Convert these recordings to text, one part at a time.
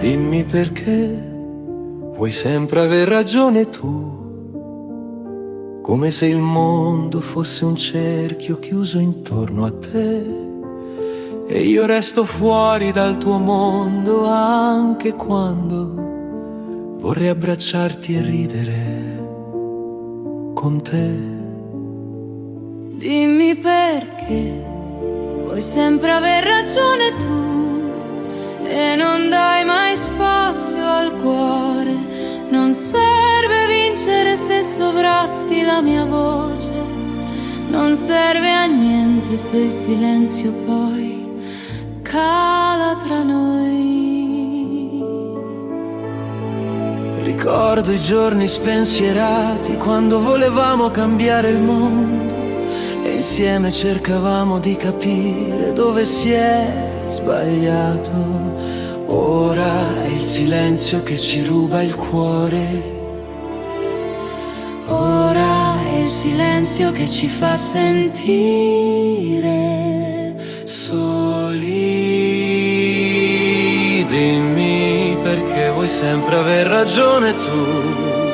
Dimmi perché vuoi sempre aver ragione tu, come se il mondo fosse un cerchio chiuso intorno a te e io resto fuori dal tuo mondo anche quando vorrei abbracciarti e ridere con te. Dimmi perché vuoi sempre aver ragione tu e non dai mai spazio al cuore. Non serve vincere se sovrasti la mia voce, non serve a niente se il silenzio poi cala tra noi. Ricordo i giorni spensierati quando volevamo cambiare il mondo e insieme cercavamo di capire dove si è sbagliato. Ora è il silenzio che ci ruba il cuore. Ora è il silenzio che ci fa sentire soli. Dimmi perché vuoi sempre aver ragione tu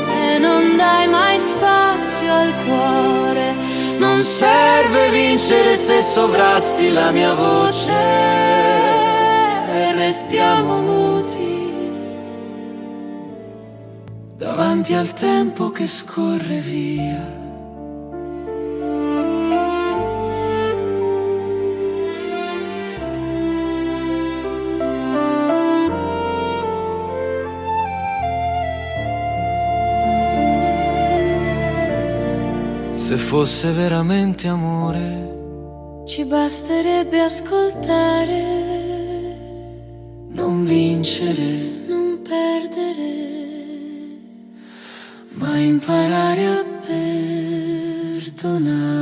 E non dai mai spazio al cuore. Non serve vincere se sovrasti la mia voce e restiamo muti davanti al tempo che scorre via. Se fosse veramente amore, Ci basterebbe ascoltare, non vincere, non perdere, ma imparare a perdonare.